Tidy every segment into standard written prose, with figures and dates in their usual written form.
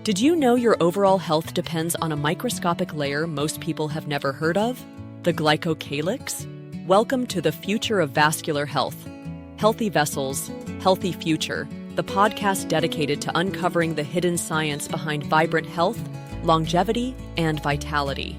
Did you know your overall health depends on a microscopic layer most people have never heard of? The glycocalyx? Welcome to the future of vascular health. Healthy Vessels, Healthy Future, the podcast dedicated to uncovering the hidden science behind vibrant health, longevity, and vitality.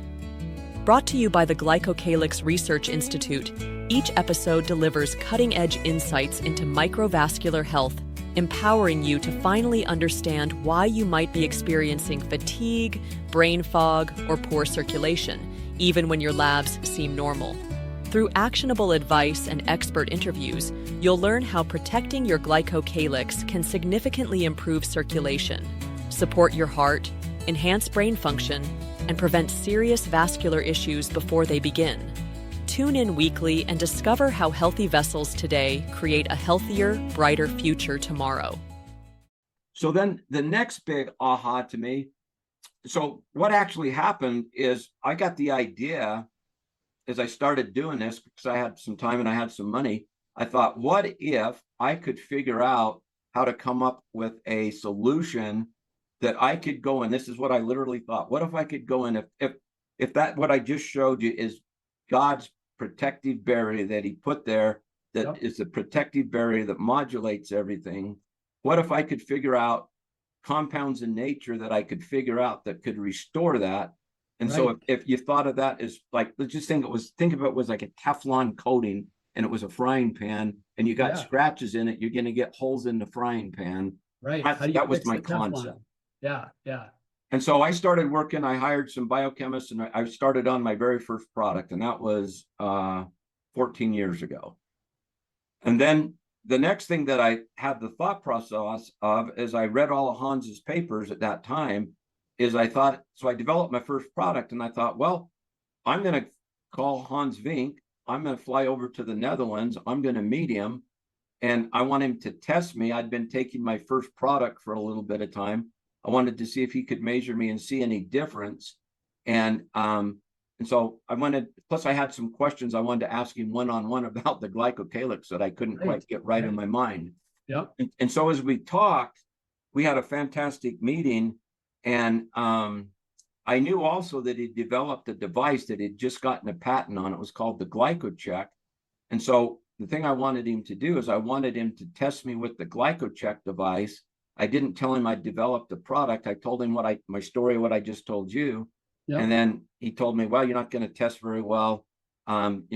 Brought to you by the Glycocalyx Research Institute, each episode delivers cutting-edge insights into microvascular health, empowering you to finally understand why you might be experiencing fatigue, brain fog, or poor circulation, even when your labs seem normal. Through actionable advice and expert interviews, you'll learn how protecting your glycocalyx can significantly improve circulation, support your heart, enhance brain function, and prevent serious vascular issues before they begin. Tune in weekly and discover how healthy vessels today create a healthier, brighter future tomorrow. So then the next big aha to me, so what actually happened is I got the idea as I started doing this because I had some time and I had some money. I thought, what if I could figure out how to come up with a solution that I could go in? This is what I literally thought. What if I could go in, if that what I just showed you is God's protective barrier that he put there, that is the protective barrier that modulates everything. What if I could figure out compounds in nature that I could figure out that could restore that? And so if you thought of that as like, let's just think of it was like a Teflon coating and it was a frying pan and you got scratches in it, you're going to get holes in the frying pan. Right. That was my concept. Yeah. And so I started working, I hired some biochemists and I started on my very first product, and that was 14 years ago. And then the next thing that I had the thought process of is I read all of Hans's papers at that time is I thought, so I developed my first product and I thought, well, I'm going to call Hans Vink. I'm going to fly over to the Netherlands. I'm going to meet him and I want him to test me. I'd been taking my first product for a little bit of time. I wanted to see if he could measure me and see any difference. And so I wanted, plus I had some questions I wanted to ask him one-on-one about the glycocalyx that I couldn't quite get right in my mind. And so as we talked, we had a fantastic meeting. And I knew also that he developed a device that he'd just gotten a patent on. It was called the GlycoCheck. And so the thing I wanted him to do is I wanted him to test me with the GlycoCheck device. I didn't tell him I developed the product. I told him my story, what I just told you. And then he told me, well, you're not going to test very well, And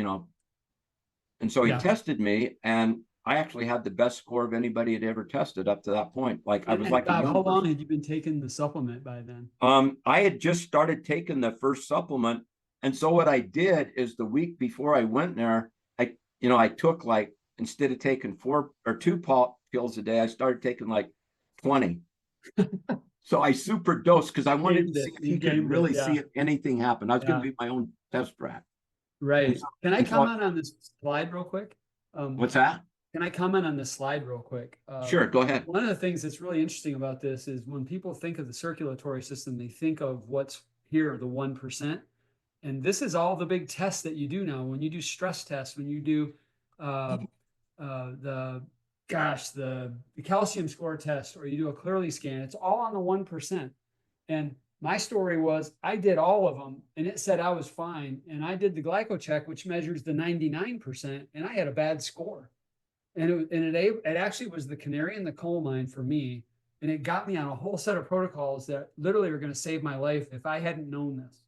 so he tested me, and I actually had the best score of anybody had ever tested up to that point. Like I was like, Bob, how long had you been taking the supplement by then? I had just started taking the first supplement. And so what I did is the week before I went there, I took like, instead of taking 4 or 2 pills a day, I started taking like 20. So I super dosed because I wanted to see if he could really see if anything happened. I was going to be my own test rat. Right. So, can I comment on this slide real quick? What's that? Can I comment on this slide real quick? Sure, go ahead. One of the things that's really interesting about this is when people think of the circulatory system, they think of what's here, the 1%. And this is all the big tests that you do now. When you do stress tests, when you do the calcium score test, or you do a Clearly scan, it's all on the 1%. And my story was I did all of them and it said I was fine. And I did the GlycoCheck, which measures the 99%, and I had a bad score. And it actually was the canary in the coal mine for me. And it got me on a whole set of protocols that literally are going to save my life if I hadn't known this.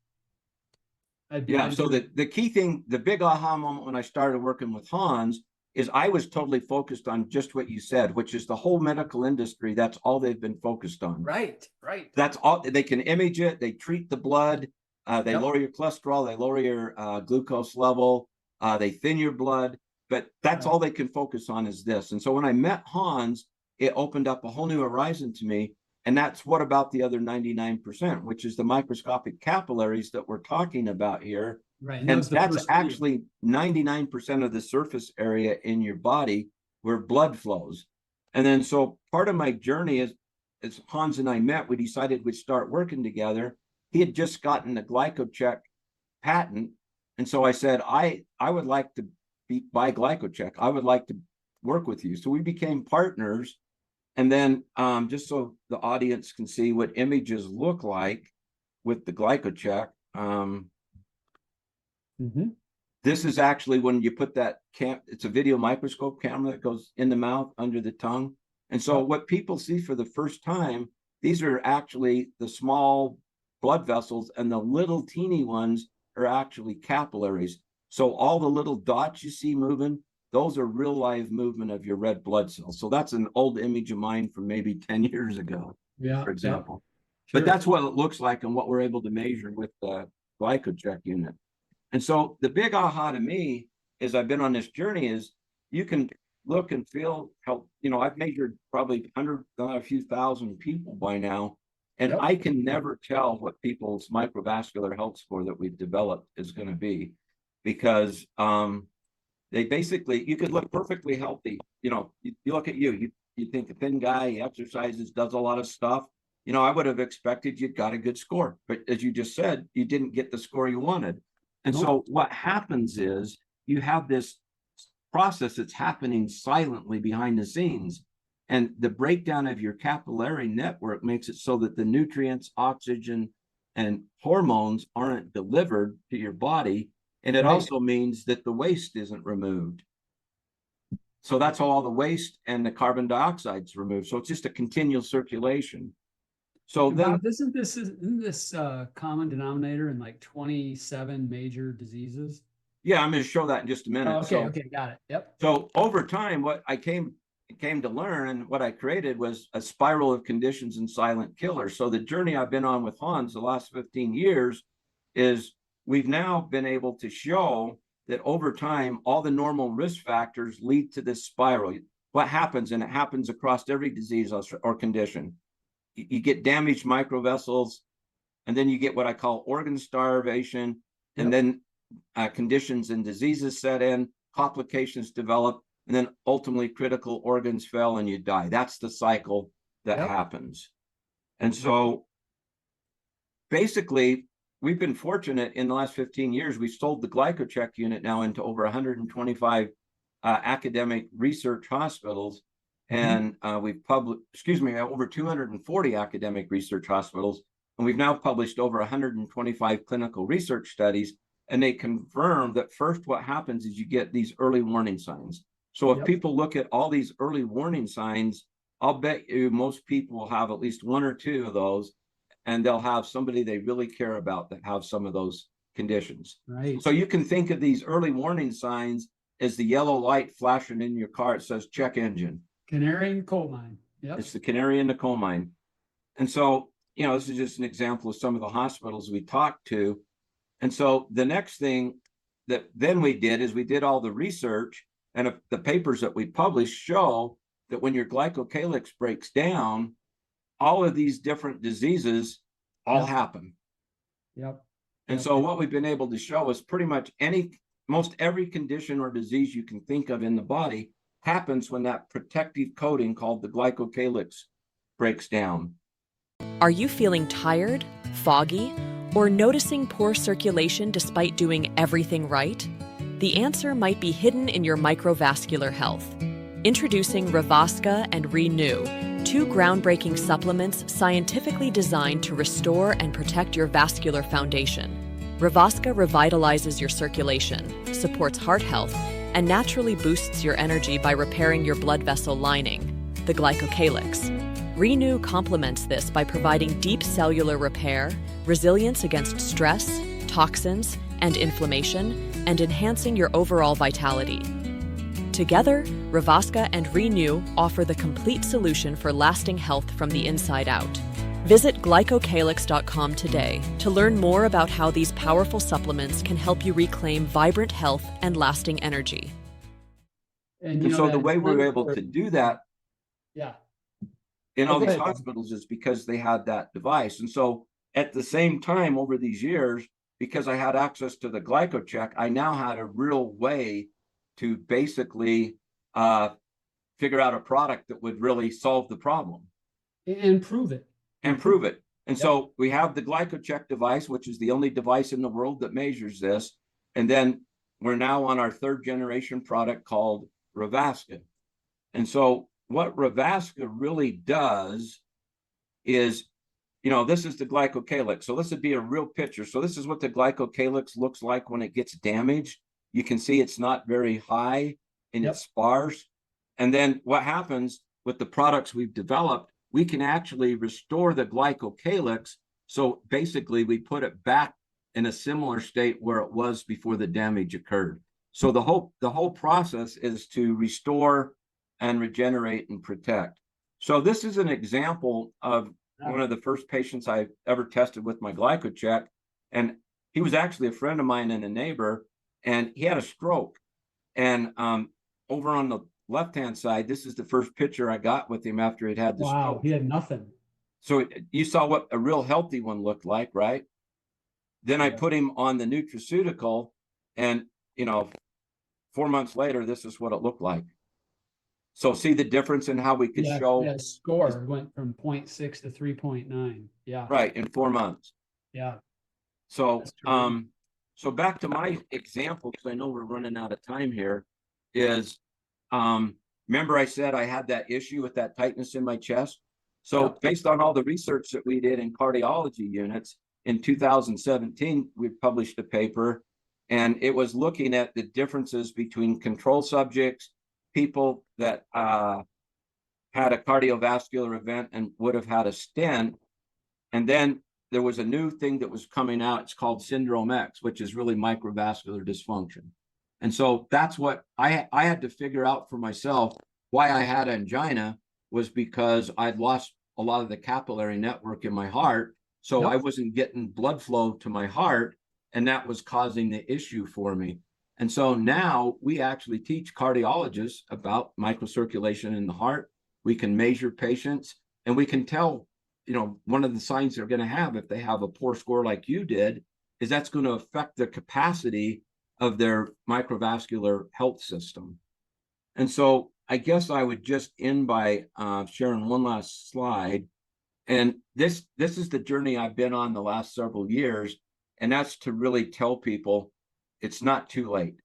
So the key thing, the big aha moment when I started working with Hans is I was totally focused on just what you said, which is the whole medical industry. That's all they've been focused on. Right. That's all. They can image it. They treat the blood. They lower your cholesterol. They lower your glucose level. They thin your blood. But that's all they can focus on is this. And so when I met Hans, it opened up a whole new horizon to me. And that's what about the other 99%, which is the microscopic capillaries that we're talking about here. Right. And that's actually 99% of the surface area in your body where blood flows. And then so part of my journey is, as Hans and I met, we decided we'd start working together. He had just gotten the GlycoCheck patent. And so I said, I would like to buy GlycoCheck. I would like to work with you. So we became partners. And then just so the audience can see what images look like with the GlycoCheck, this is actually when you put that it's a video microscope camera that goes in the mouth under the tongue. And so what people see for the first time, these are actually the small blood vessels, and the little teeny ones are actually capillaries. So all the little dots you see moving, those are real live movement of your red blood cells. So that's an old image of mine from maybe 10 years ago, for example. Sure. But that's what it looks like and what we're able to measure with the GlycoCheck unit. And so the big aha to me, as I've been on this journey, is you can look and feel how, I've measured probably a few thousand people by now, and I can never tell what people's microvascular health score that we've developed is going to be, because they basically, you could look perfectly healthy. You look at you think a thin guy, he exercises, does a lot of stuff. I would have expected you got a good score, but as you just said, you didn't get the score you wanted. And so what happens is you have this process that's happening silently behind the scenes. And the breakdown of your capillary network makes it so that the nutrients, oxygen, and hormones aren't delivered to your body. And it also means that the waste isn't removed. So that's how all the waste and the carbon dioxide is removed. So it's just a continual circulation. So then, isn't this common denominator in like 27 major diseases? Yeah, I'm going to show that in just a minute. Okay, got it. Yep. So over time, what I came to learn and what I created was a spiral of conditions and silent killers. So the journey I've been on with Hans the last 15 years is we've now been able to show that over time, all the normal risk factors lead to this spiral. What happens, and it happens across every disease or condition, you get damaged microvessels, and then you get what I call organ starvation, and then conditions and diseases set in, complications develop, and then ultimately critical organs fail and you die. That's the cycle that happens. And so basically, we've been fortunate in the last 15 years. We sold the GlycoCheck unit now into over 125 academic research hospitals. And we've published, over 240 academic research hospitals. And we've now published over 125 clinical research studies. And they confirm that first, what happens is you get these early warning signs. So if people look at all these early warning signs, I'll bet you most people will have at least one or two of those, and they'll have somebody they really care about that have some of those conditions. Right. So you can think of these early warning signs as the yellow light flashing in your car. It says check engine. Canary in the coal mine. Yep. It's the canary in the coal mine. And so, this is just an example of some of the hospitals we talked to. And so the next thing that then we did is we did all the research, and the papers that we published show that when your glycocalyx breaks down, all of these different diseases all happen. And so what we've been able to show is pretty much most every condition or disease you can think of in the body happens when that protective coating called the glycocalyx breaks down. Are you feeling tired, foggy, or noticing poor circulation despite doing everything right? The answer might be hidden in your microvascular health. Introducing Revasca and Renew, two groundbreaking supplements scientifically designed to restore and protect your vascular foundation. Revasca revitalizes your circulation, supports heart health, and naturally boosts your energy by repairing your blood vessel lining, the glycocalyx. Renew complements this by providing deep cellular repair, resilience against stress, toxins, and inflammation, and enhancing your overall vitality. Together, Revasca and Renew offer the complete solution for lasting health from the inside out. Visit glycocalyx.com today to learn more about how these powerful supplements can help you reclaim vibrant health and lasting energy. And so the way we were able to do that in all these hospitals is because they had that device. And so at the same time, over these years, because I had access to the GlycoCheck, I now had a real way to basically figure out a product that would really solve the problem. And prove it. And so we have the GlycoCheck device, which is the only device in the world that measures this. And then we're now on our third generation product called Revasca. And so what Revasca really does is, this is the glycocalyx. So this would be a real picture. So this is what the glycocalyx looks like when it gets damaged. You can see it's not very high and it's sparse. And then what happens with the products we've developed, we can actually restore the glycocalyx. So basically we put it back in a similar state where it was before the damage occurred. So the whole process is to restore and regenerate and protect. So this is an example of one of the first patients I've ever tested with my GlycoCheck. And he was actually a friend of mine and a neighbor, and he had a stroke. And over on the left-hand side, this is the first picture I got with him after he'd had the stroke. Wow, he had nothing. So you saw what a real healthy one looked like, right? Then I put him on the nutraceutical, and 4 months later, this is what it looked like. So see the difference in how we could show. Yeah, score went from 0.6 to 3.9. Yeah. Right, in 4 months. Yeah. So so back to my example, because I know we're running out of time here, is remember I said I had that issue with that tightness in my chest? So based on all the research that we did in cardiology units, in 2017, we published a paper, and it was looking at the differences between control subjects, people that had a cardiovascular event and would have had a stent. And then there was a new thing that was coming out. It's called Syndrome X, which is really microvascular dysfunction. And so that's what I had to figure out for myself. Why I had angina was because I'd lost a lot of the capillary network in my heart. So I wasn't getting blood flow to my heart, and that was causing the issue for me. And so now we actually teach cardiologists about microcirculation in the heart. We can measure patients, and we can tell, one of the signs they're going to have if they have a poor score like you did, is that's going to affect the capacity of their microvascular health system. And so I guess I would just end by sharing one last slide. And this is the journey I've been on the last several years. And that's to really tell people it's not too late.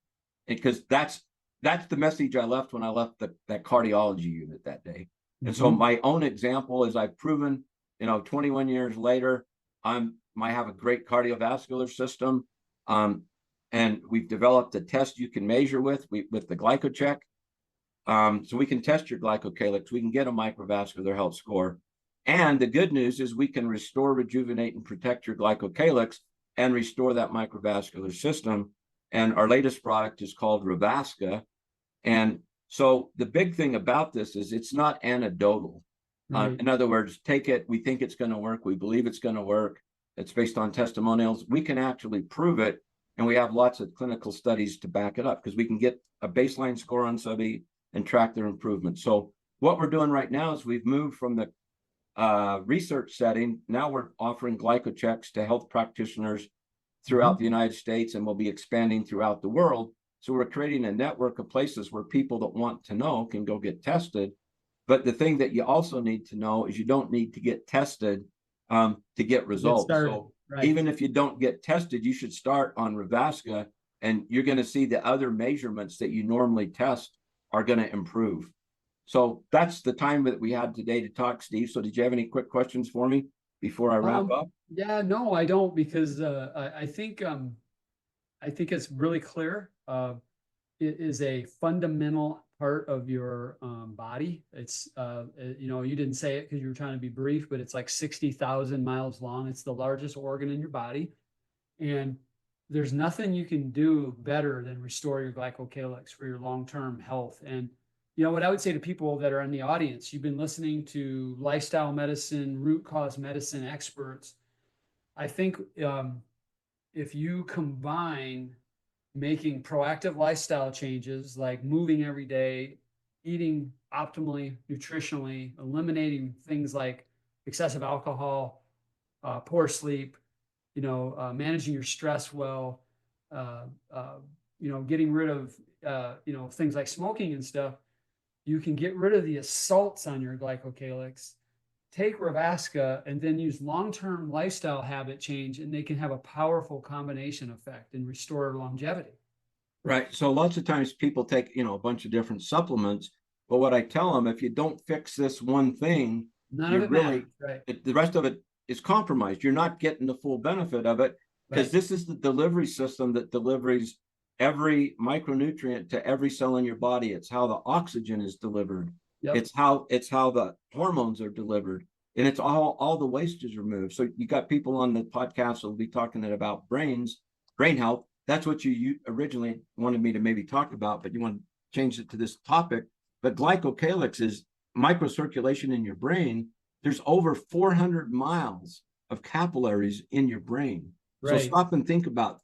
Because that's the message I left when I left that cardiology unit that day. And so my own example is I've proven, 21 years later, I have a great cardiovascular system. And we've developed a test you can measure with the GlycoCheck. So we can test your glycocalyx. We can get a microvascular health score. And the good news is we can restore, rejuvenate, and protect your glycocalyx and restore that microvascular system. And our latest product is called Revasca. And so the big thing about this is it's not anecdotal. Right. In other words, take it, we think it's going to work. We believe it's going to work. It's based on testimonials. We can actually prove it. And we have lots of clinical studies to back it up because we can get a baseline score on somebody and track their improvement. So what we're doing right now is we've moved from the research setting. Now we're offering GlycoChecks to health practitioners throughout the United States, and we'll be expanding throughout the world. So we're creating a network of places where people that want to know can go get tested. But the thing that you also need to know is you don't need to get tested to get results. So even if you don't get tested, you should start on Revasca, and you're going to see the other measurements that you normally test are going to improve. So that's the time that we had today to talk, Steve. So did you have any quick questions for me before I wrap up? Yeah, no, I don't, because I think it's really clear. It is a fundamental part of your body. It's you didn't say it because you were trying to be brief, but it's like 60,000 miles long. It's the largest organ in your body, and there's nothing you can do better than restore your glycocalyx for your long-term health. And what I would say to people that are in the audience, you've been listening to lifestyle medicine, root cause medicine experts. I think if you combine making proactive lifestyle changes like moving every day, eating optimally, nutritionally, eliminating things like excessive alcohol, poor sleep, managing your stress well, getting rid of, things like smoking and stuff, you can get rid of the assaults on your glycocalyx, take Revasca, and then use long-term lifestyle habit change, and they can have a powerful combination effect and restore longevity. Right. So lots of times people take, a bunch of different supplements, But what I tell them, if you don't fix this one thing, None you're of it really, matters, right? the rest of it is compromised. You're not getting the full benefit of it, because Right. this is the delivery system that delivers every micronutrient to every cell in your body. It's how the oxygen is delivered. Yep. It's how the hormones are delivered, and it's all the waste is removed. So you got people on the podcast will be talking about brain health. That's what you originally wanted me to maybe talk about, but you want to change it to this topic. But glycocalyx is microcirculation in your brain. There's over 400 miles of capillaries in your brain. Right. So stop and think about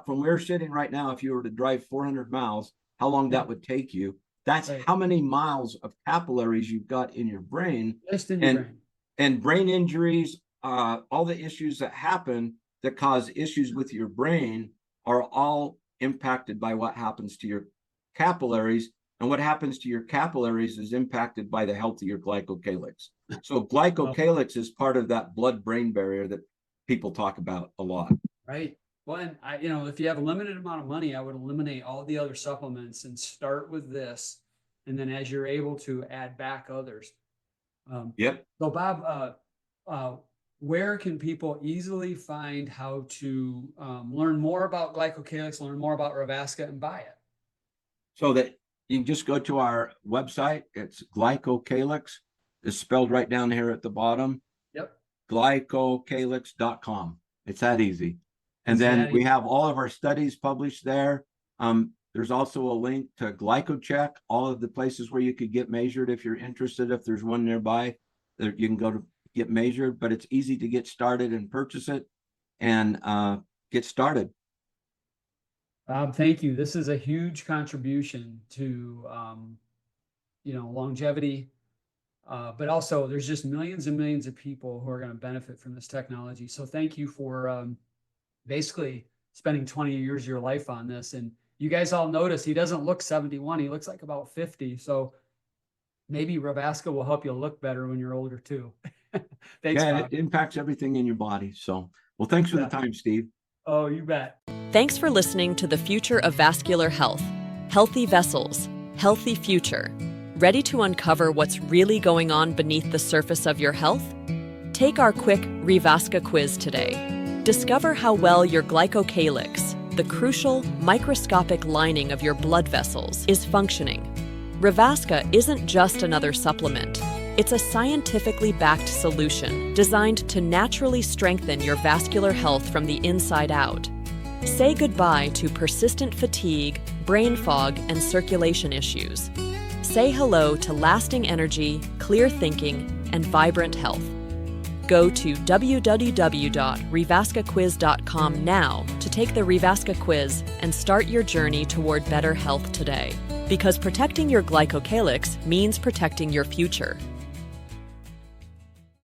from where we're sitting right now. If you were to drive 400 miles, how long that would take you. That's Right. how many miles of capillaries you've got in your brain. Just in your brain. And brain injuries, all the issues that happen that cause issues with your brain are all impacted by what happens to your capillaries. And what happens to your capillaries is impacted by the health of your glycocalyx. So glycocalyx is part of that blood-brain barrier that people talk about a lot. Right. Well, and if you have a limited amount of money, I would eliminate all the other supplements and start with this. And then as you're able to, add back others. Yep. So Bob, where can people easily find how to learn more about Glycocalyx, learn more about Revasca, and buy it? So that you can just go to our website. It's Glycocalyx. It's spelled right down here at the bottom. Yep. Glycocalyx.com. It's that easy. And then we have all of our studies published there. There's also a link to GlycoCheck, all of the places where you could get measured if you're interested. If there's one nearby, you can go to get measured, but it's easy to get started and purchase it and get started. Bob, thank you. This is a huge contribution to, longevity. But also there's just millions and millions of people who are going to benefit from this technology. So thank you for basically spending 20 years of your life on this. And you guys all notice he doesn't look 71. He looks like about 50. So maybe Revasca will help you look better when you're older too. Thanks, yeah, Bob. it impacts everything in your body. So, well, thanks for the time, Steve. Oh, you bet. Thanks for listening to The Future of Vascular Health. Healthy vessels, healthy future. Ready to uncover what's really going on beneath the surface of your health? Take our quick Revasca quiz today. Discover how well your glycocalyx, the crucial microscopic lining of your blood vessels, is functioning. Revasca isn't just another supplement. It's a scientifically backed solution designed to naturally strengthen your vascular health from the inside out. Say goodbye to persistent fatigue, brain fog, and circulation issues. Say hello to lasting energy, clear thinking, and vibrant health. Go to www.revascaquiz.com now to take the Revasca quiz and start your journey toward better health today. Because protecting your glycocalyx means protecting your future.